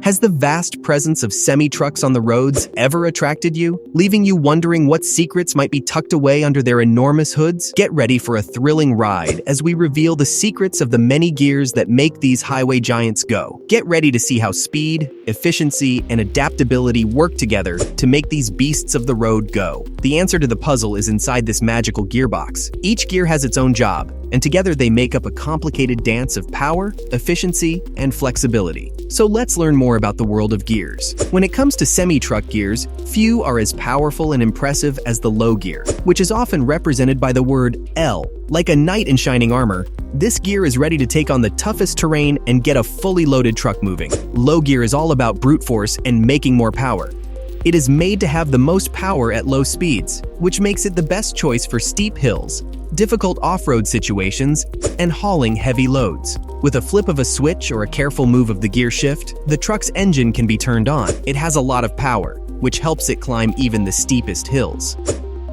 Has the vast presence of semi-trucks on the roads ever attracted you, leaving you wondering what secrets might be tucked away under their enormous hoods? Get ready for a thrilling ride as we reveal the secrets of the many gears that make these highway giants go. Get ready to see how speed, efficiency, and adaptability work together to make these beasts of the road go. The answer to the puzzle is inside this magical gearbox. Each gear has its own job, and together they make up a complicated dance of power, efficiency, and flexibility. So let's learn more about the world of gears. When it comes to semi-truck gears, few are as powerful and impressive as the low gear, which is often represented by the word L. Like a knight in shining armor, this gear is ready to take on the toughest terrain and get a fully loaded truck moving. Low gear is all about brute force and making more power. It is made to have the most power at low speeds, which makes it the best choice for steep hills, difficult off-road situations, and hauling heavy loads. With a flip of a switch or a careful move of the gear shift, the truck's engine can be turned on. It has a lot of power, which helps it climb even the steepest hills.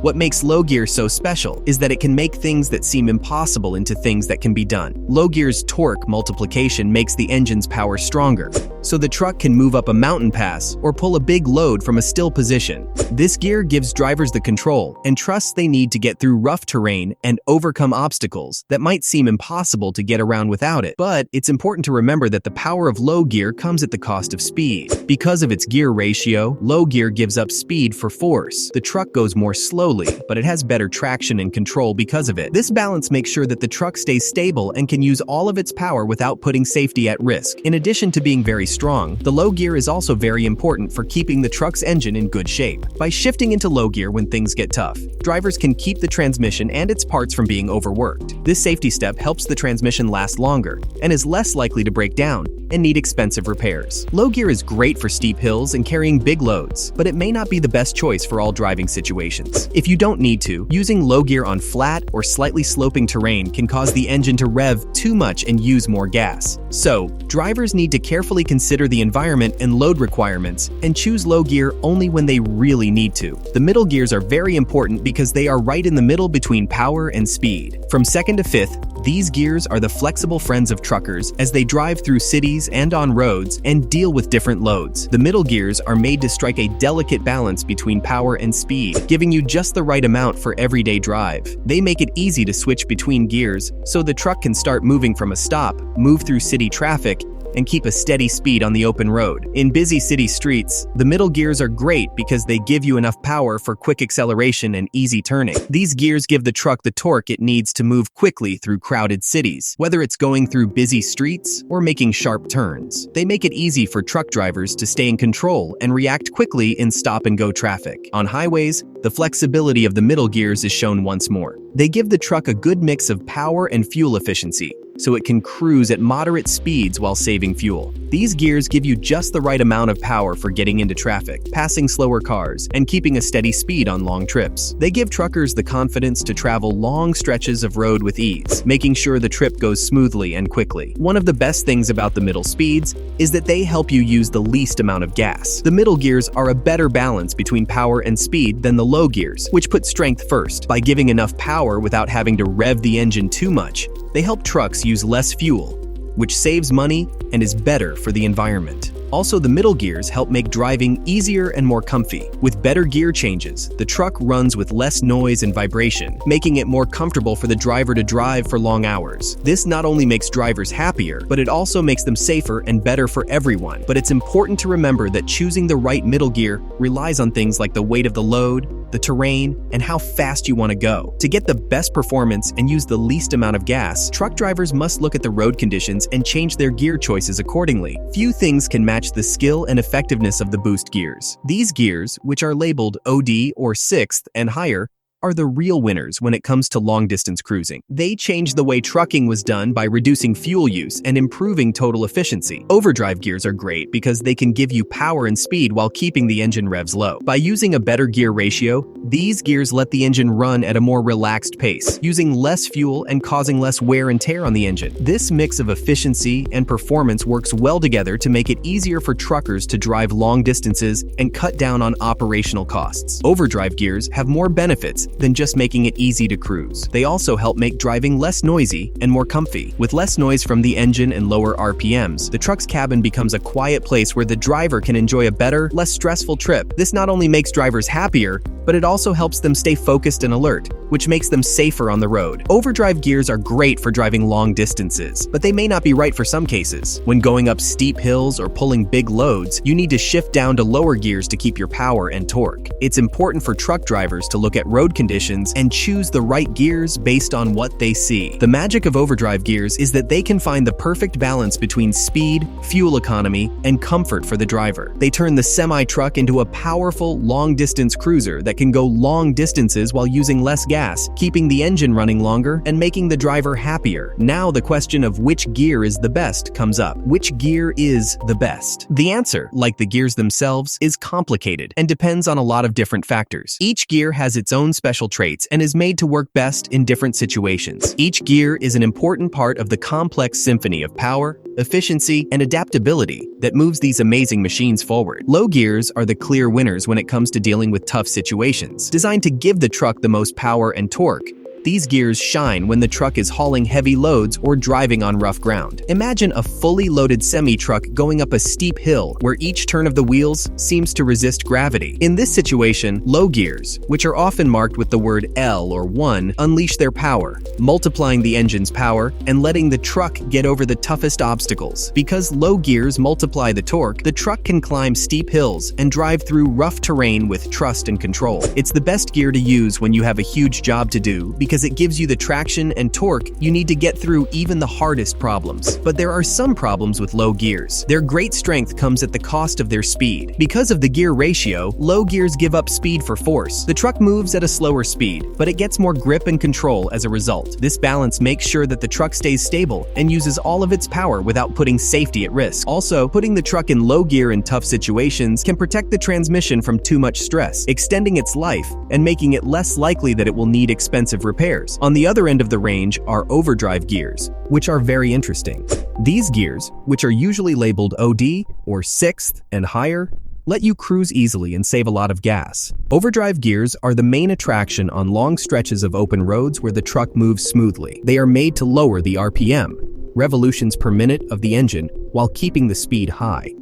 What makes low gear so special is that it can make things that seem impossible into things that can be done. Low gear's torque multiplication makes the engine's power stronger, so the truck can move up a mountain pass or pull a big load from a still position. This gear gives drivers the control and trust they need to get through rough terrain and overcome obstacles that might seem impossible to get around without it. But it's important to remember that the power of low gear comes at the cost of speed. Because of its gear ratio, low gear gives up speed for force. The truck goes more slowly, but it has better traction and control because of it. This balance makes sure that the truck stays stable and can use all of its power without putting safety at risk. In addition to being very strong, the low gear is also very important for keeping the truck's engine in good shape. By shifting into low gear when things get tough, drivers can keep the transmission and its parts from being overworked. This safety step helps the transmission last longer and is less likely to break down and need expensive repairs. Low gear is great for steep hills and carrying big loads, but it may not be the best choice for all driving situations. If you don't need to, using low gear on flat or slightly sloping terrain can cause the engine to rev too much and use more gas. So, drivers need to carefully consider the environment and load requirements and choose low gear only when they really need to. The middle gears are very important because they are right in the middle between power and speed. From second to fifth, these gears are the flexible friends of truckers as they drive through cities and on roads and deal with different loads. The middle gears are made to strike a delicate balance between power and speed, giving you just the right amount for everyday drive. They make it easy to switch between gears so the truck can start moving from a stop, move through city traffic, and keep a steady speed on the open road. In busy city streets, the middle gears are great because they give you enough power for quick acceleration and easy turning. These gears give the truck the torque it needs to move quickly through crowded cities, whether it's going through busy streets or making sharp turns. They make it easy for truck drivers to stay in control and react quickly in stop-and-go traffic. On highways, the flexibility of the middle gears is shown once more. They give the truck a good mix of power and fuel efficiency, so it can cruise at moderate speeds while saving fuel. These gears give you just the right amount of power for getting into traffic, passing slower cars, and keeping a steady speed on long trips. They give truckers the confidence to travel long stretches of road with ease, making sure the trip goes smoothly and quickly. One of the best things about the middle speeds is that they help you use the least amount of gas. The middle gears are a better balance between power and speed than the low gears, which put strength first. By giving enough power without having to rev the engine too much, they help trucks use less fuel, which saves money and is better for the environment. Also, the middle gears help make driving easier and more comfy. With better gear changes, the truck runs with less noise and vibration, making it more comfortable for the driver to drive for long hours. This not only makes drivers happier, but it also makes them safer and better for everyone. But it's important to remember that choosing the right middle gear relies on things like the weight of the load, the terrain, and how fast you want to go. To get the best performance and use the least amount of gas, truck drivers must look at the road conditions and change their gear choices accordingly. Few things can match the skill and effectiveness of the boost gears. These gears, which are labeled OD or 6th and higher, are the real winners when it comes to long-distance cruising. They changed the way trucking was done by reducing fuel use and improving total efficiency. Overdrive gears are great because they can give you power and speed while keeping the engine revs low. By using a better gear ratio, these gears let the engine run at a more relaxed pace, using less fuel and causing less wear and tear on the engine. This mix of efficiency and performance works well together to make it easier for truckers to drive long distances and cut down on operational costs. Overdrive gears have more benefits than just making it easy to cruise. They also help make driving less noisy and more comfy. With less noise from the engine and lower RPMs, the truck's cabin becomes a quiet place where the driver can enjoy a better, less stressful trip. This not only makes drivers happier, but it also helps them stay focused and alert, which makes them safer on the road. Overdrive gears are great for driving long distances, but they may not be right for some cases. When going up steep hills or pulling big loads, you need to shift down to lower gears to keep your power and torque. It's important for truck drivers to look at road conditions and choose the right gears based on what they see. The magic of overdrive gears is that they can find the perfect balance between speed, fuel economy, and comfort for the driver. They turn the semi-truck into a powerful, long-distance cruiser that can go long distances while using less gas, keeping the engine running longer and making the driver happier. Now the question of which gear is the best comes up. Which gear is the best? The answer, like the gears themselves, is complicated and depends on a lot of different factors. Each gear has its own special traits and is made to work best in different situations. Each gear is an important part of the complex symphony of power, efficiency, and adaptability that moves these amazing machines forward. Low gears are the clear winners when it comes to dealing with tough situations. Designed to give the truck the most power and torque, these gears shine when the truck is hauling heavy loads or driving on rough ground. Imagine a fully loaded semi-truck going up a steep hill where each turn of the wheels seems to resist gravity. In this situation, low gears, which are often marked with the word L or 1, unleash their power, multiplying the engine's power and letting the truck get over the toughest obstacles. Because low gears multiply the torque, the truck can climb steep hills and drive through rough terrain with trust and control. It's the best gear to use when you have a huge job to do because it gives you the traction and torque you need to get through even the hardest problems. But there are some problems with low gears. Their great strength comes at the cost of their speed. Because of the gear ratio, low gears give up speed for force. The truck moves at a slower speed, but it gets more grip and control as a result. This balance makes sure that the truck stays stable and uses all of its power without putting safety at risk. Also, putting the truck in low gear in tough situations can protect the transmission from too much stress, extending its life and making it less likely that it will need expensive repairs. On the other end of the range are overdrive gears, which are very interesting. These gears, which are usually labeled OD or 6th and higher, let you cruise easily and save a lot of gas. Overdrive gears are the main attraction on long stretches of open roads where the truck moves smoothly. They are made to lower the RPM, revolutions per minute of the engine, while keeping the speed high.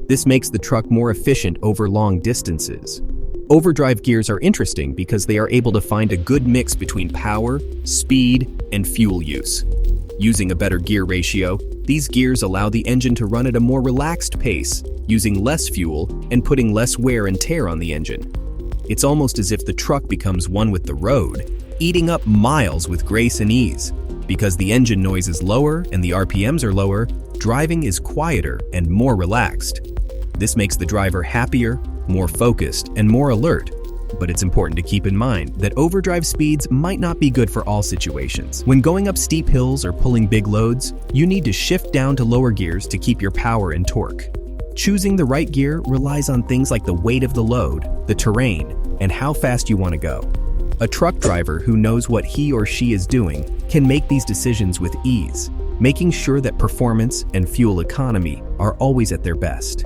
This makes the truck more efficient over long distances. Overdrive gears are interesting because they are able to find a good mix between power, speed, and fuel use. Using a better gear ratio, these gears allow the engine to run at a more relaxed pace, using less fuel and putting less wear and tear on the engine. It's almost as if the truck becomes one with the road, eating up miles with grace and ease. Because the engine noise is lower and the RPMs are lower, driving is quieter and more relaxed. This makes the driver happier, more focused, and more alert. But it's important to keep in mind that overdrive speeds might not be good for all situations. When going up steep hills or pulling big loads, you need to shift down to lower gears to keep your power and torque. Choosing the right gear relies on things like the weight of the load, the terrain, and how fast you want to go. A truck driver who knows what he or she is doing can make these decisions with ease, making sure that performance and fuel economy are always at their best.